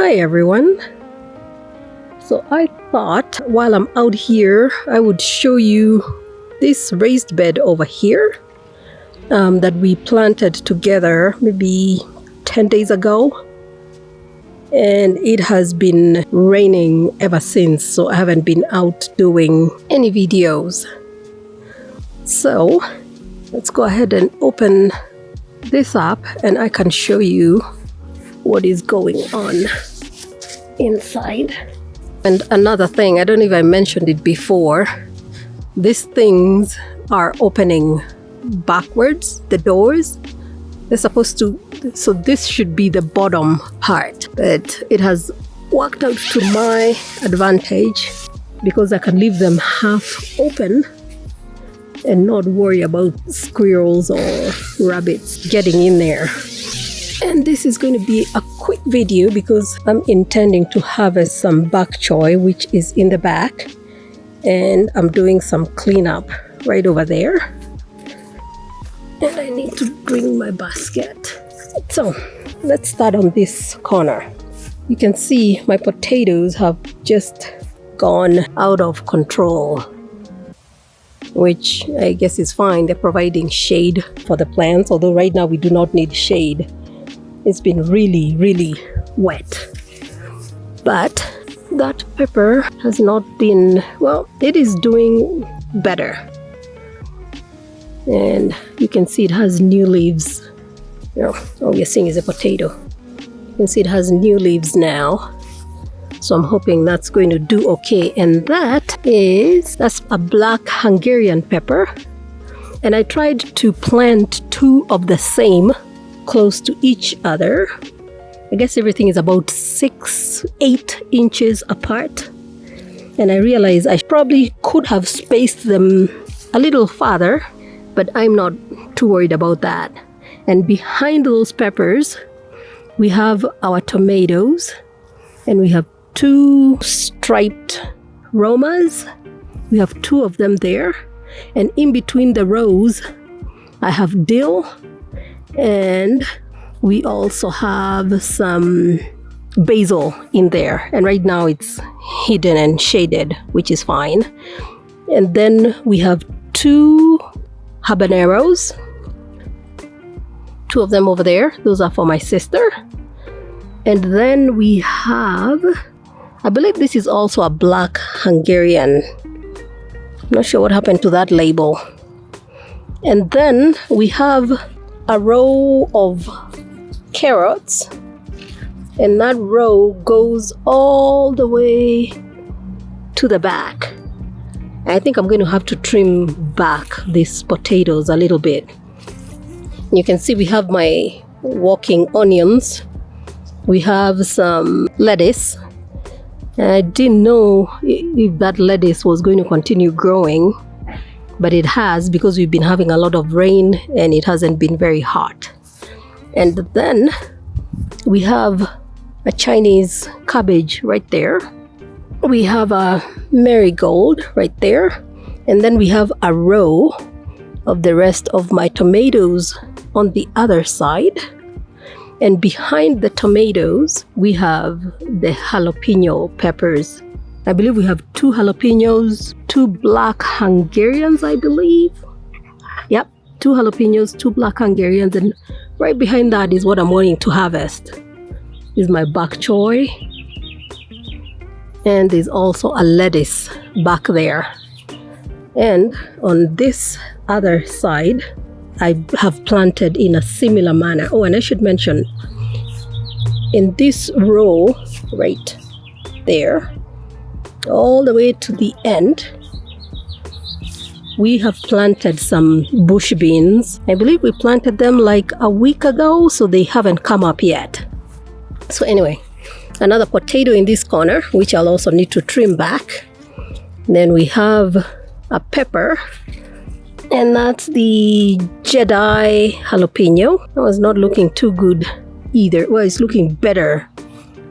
Hi everyone. So I thought while I'm out here I would show you this raised bed over here that we planted together maybe 10 days ago, and it has been raining ever since, so I haven't been out doing any videos. So let's go ahead and open this up and I can show you what is going on inside. And another thing, I don't know if I mentioned it before, these things are opening backwards, the doors. They're supposed to, so this should be the bottom part, but it has worked out to my advantage because I can leave them half open and not worry about squirrels or rabbits getting in there. And this is going to be a quick video because I'm intending to harvest some bok choy, which is in the back, and I'm doing some cleanup right over there. And I need to bring my basket. So let's start on this corner. You can see my potatoes have just gone out of control, which I guess is fine. They're providing shade for the plants, although right now we do not need shade. It's been really, really wet. But that pepper has not been, well, it is doing better. And you can see it has new leaves. All you're seeing is a potato. You can see it has new leaves now. So I'm hoping that's going to do okay. And that's a black Hungarian pepper. And I tried to plant two of the same close to each other. I guess everything is about 6-8 inches apart. And I realized I probably could have spaced them a little farther, but I'm not too worried about that. And behind those peppers, we have our tomatoes, and we have two striped Romas. We have two of them there. And in between the rows, I have dill, and we also have some basil in there. And right now it's hidden and shaded, which is fine. And then we have two Habaneros. Two of them over there. Those are for my sister. And then we have, I believe this is also a black Hungarian. I'm not sure what happened to that label. And then we have a row of carrots. And that row goes all the way to the back. I think I'm going to have to trim back these potatoes a little bit. You can see we have my walking onions. We have some lettuce. I didn't know if that lettuce was going to continue growing, but it has, because we've been having a lot of rain and it hasn't been very hot. And then we have a Chinese cabbage right there. We have a marigold right there. And then we have a row of the rest of my tomatoes on the other side. And behind the tomatoes, we have the jalapeno peppers. I believe we have two jalapenos, two black Hungarians, I believe. Yep, two jalapenos, two black Hungarians, and right behind that is what I'm wanting to harvest. This is my bok choy. And there's also a lettuce back there. And on this other side, I have planted in a similar manner. Oh, and I should mention, in this row right there, all the way to the end, we have planted some bush beans. I believe we planted them like a week ago, so they haven't come up yet. So anyway, another potato in this corner, which I'll also need to trim back. Then we have a pepper, and that's the Jedi jalapeno. That was not looking too good either. Well, it's looking better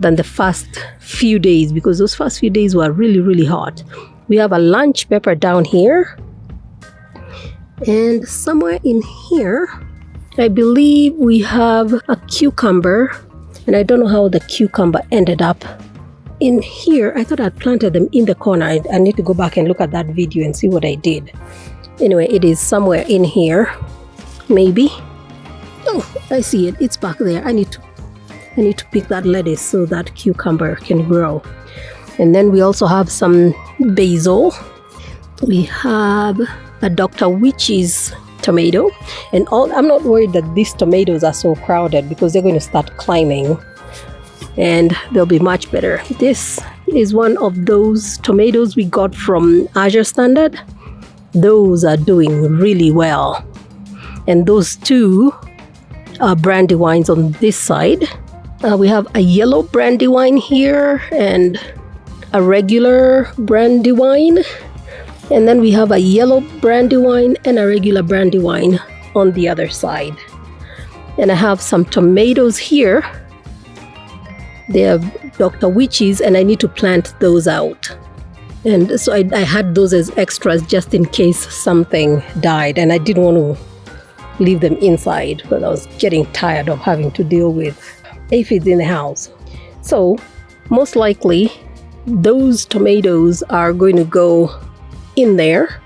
than the first few days because those first few days were really, really hot. We have a lunch pepper down here. And somewhere in here, I believe we have a cucumber And I don't know how the cucumber ended up in here. I thought I'd planted them in the corner. I need to go back and look at that video and see what I did. Anyway, it is somewhere in here, maybe. Oh, I see it. It's back there. I need to pick that lettuce so that cucumber can grow. And then we also have some basil. We have a Dr. Wyche's tomato. And I'm not worried that these tomatoes are so crowded because they're going to start climbing and they'll be much better. This is one of those tomatoes we got from Azure Standard. Those are doing really well. And those two are Brandywines on this side. We have a yellow Brandywine here and a regular Brandywine. And then we have a yellow Brandywine and a regular Brandywine on the other side. And I have some tomatoes here. They are Dr. Wyche's and I need to plant those out. And so I had those as extras just in case something died, and I didn't want to leave them inside because I was getting tired of having to deal with aphids in the house. So most likely those tomatoes are going to go in there,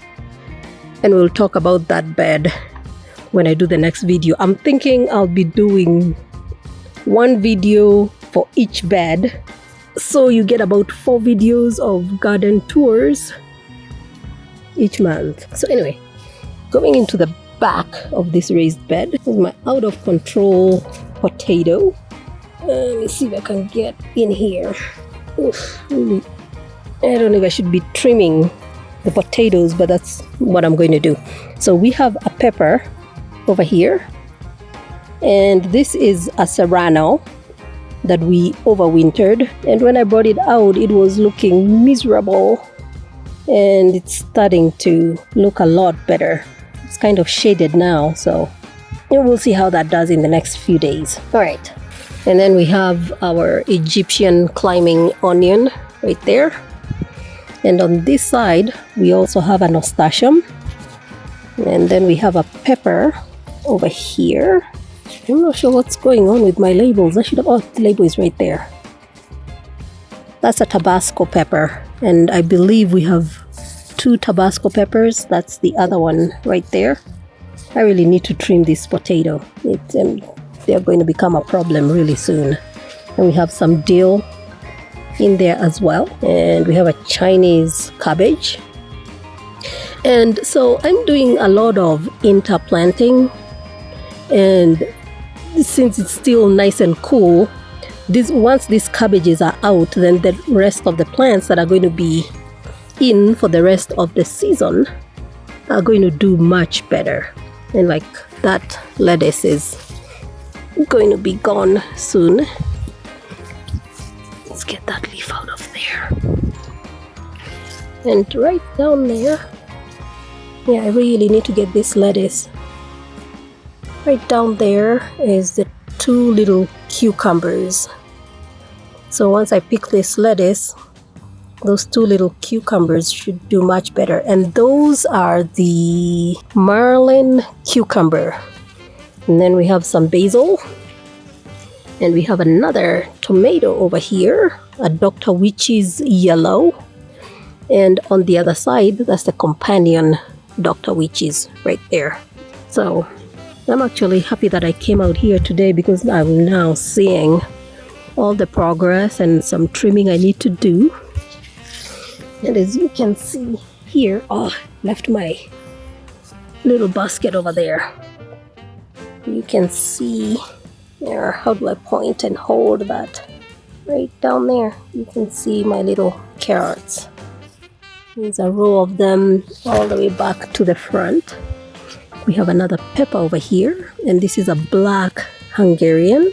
and we'll talk about that bed when I do the next video. I'm thinking I'll be doing one video for each bed, so you get about 4 videos of garden tours each month. So anyway, going into the back of this raised bed is my out of control potato. Let me see if I can get in here. Oof, really. I don't know if I should be trimming the potatoes, but that's what I'm going to do. So we have a pepper over here, and this is a Serrano that we overwintered, and when I brought it out it was looking miserable, and it's starting to look a lot better. It's kind of shaded now, so we'll see how that does in the next few days. All right, and then we have our Egyptian climbing onion right there, and on this side we also have a nasturtium, and then we have a pepper over here. I'm not sure what's going on with my labels. I should have... Oh, the label is right there. That's a Tabasco pepper, and I believe we have 2 Tabasco peppers. That's the other one right there. I really need to trim this potato. They're going to become a problem really soon. And we have some dill in there as well, and we have a Chinese cabbage. And so I'm doing a lot of interplanting, and since it's still nice and cool, once these cabbages are out, then the rest of the plants that are going to be in for the rest of the season are going to do much better. And like that lettuce is going to be gone soon. Let's get that leaf out of there. And right down there, yeah, I really need to get this lettuce. Right down there is the 2 little cucumbers. So once I pick this lettuce, those 2 little cucumbers should do much better. And those are the Marlin cucumber. And then we have some basil. And we have another tomato over here, a Dr. Wyche's yellow. And on the other side, that's the companion Dr. Wyche's right there. So I'm actually happy that I came out here today because I'm now seeing all the progress and some trimming I need to do. And as you can see here, oh, left my little basket over there. You can see there, how do I point and hold that? Right down there, you can see my little carrots. There's a row of them all the way back to the front. We have another pepper over here, and this is a black Hungarian.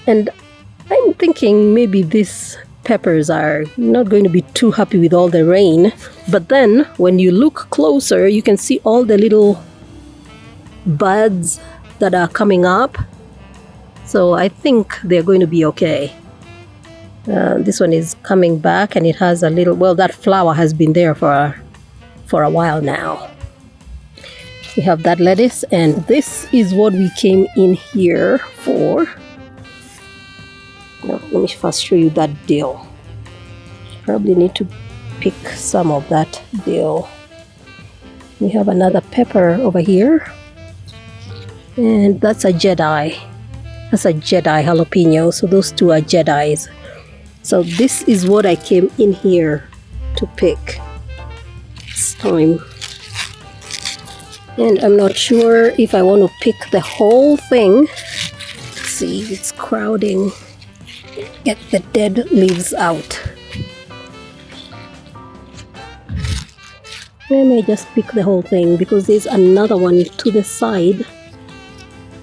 And I'm thinking maybe these peppers are not going to be too happy with all the rain. But then when you look closer, you can see all the little buds that are coming up. So I think they're going to be okay. This one is coming back, and it has a little... Well, that flower has been there for a while now. We have that lettuce, and this is what we came in here for. Now, let me first show you that dill. Probably need to pick some of that dill. We have another pepper over here. And that's a Jedi. That's a Jedi jalapeno. So those two are Jedis. So this is what I came in here to pick this time. And I'm not sure if I want to pick the whole thing. Let's see, it's crowding. Get the dead leaves out. I may just pick the whole thing because there's another one to the side.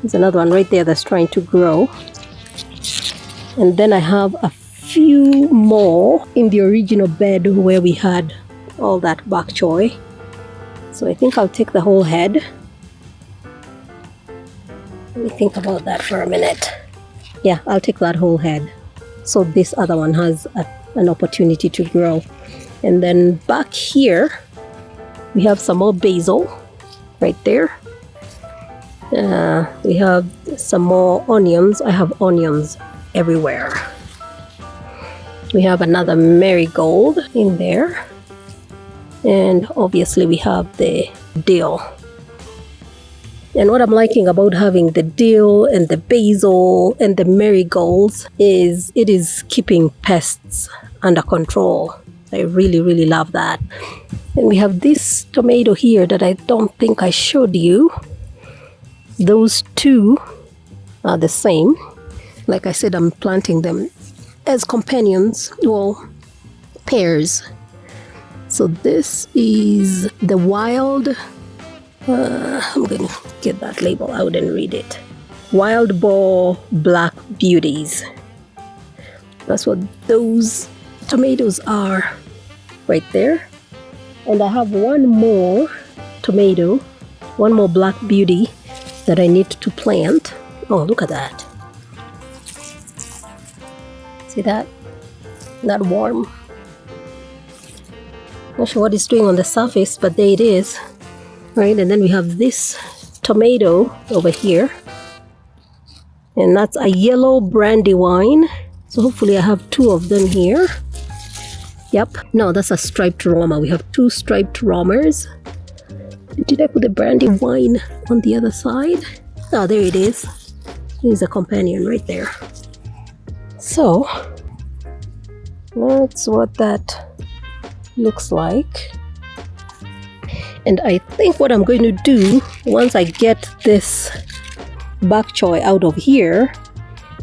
There's another one right there that's trying to grow. And then I have a few more in the original bed where we had all that bok choy. So I think I'll take the whole head. Let me think about that for a minute. Yeah, I'll take that whole head. So this other one has an opportunity to grow. And then back here, we have some more basil right there. We have some more onions. I have onions everywhere. We have another marigold in there. And obviously we have the dill. And what I'm liking about having the dill and the basil and the marigolds is it is keeping pests under control. I really, really love that. And we have this tomato here that I don't think I showed you. Those two are the same. Like I said, I'm planting them as companions, well, pairs. So this is the wild, I'm going to get that label out and read it. Wild Boar Black Beauties. That's what those tomatoes are right there. And I have one more tomato, one more black beauty that I need to plant. Oh, look at that. See that? That worm. Not sure what it's doing on the surface, but there it is. Right, and then we have this tomato over here. And that's a yellow Brandywine. So hopefully I have two of them here. Yep. No, that's a striped Roma. We have two striped Romas. Did I put the Brandywine on the other side? Oh, there it is. There's a companion right there. So, that's what that looks like. And I think what I'm going to do once I get this bok choy out of here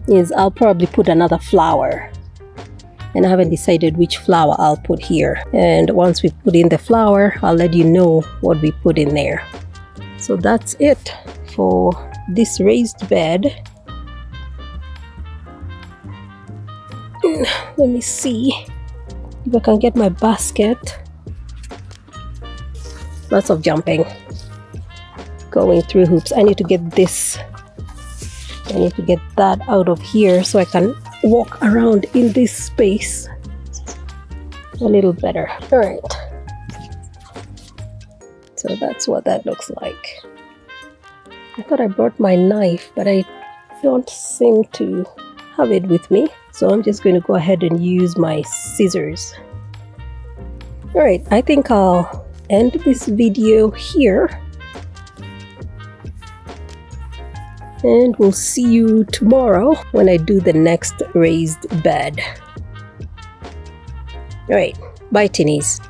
is I'll probably put another flower. And I haven't decided which flower I'll put here. And once we put in the flower, I'll let you know what we put in there. So that's it for this raised bed. Let me see if I can get my basket. Lots of jumping. Going through hoops. I need to get this. I need to get that out of here so I can walk around in this space a little better. All right. So that's what that looks like. I thought I brought my knife, but I don't seem to have it with me. So I'm just going to go ahead and use my scissors. All right, I think I'll end this video here. And we'll see you tomorrow when I do the next raised bed. All right, bye Tinies.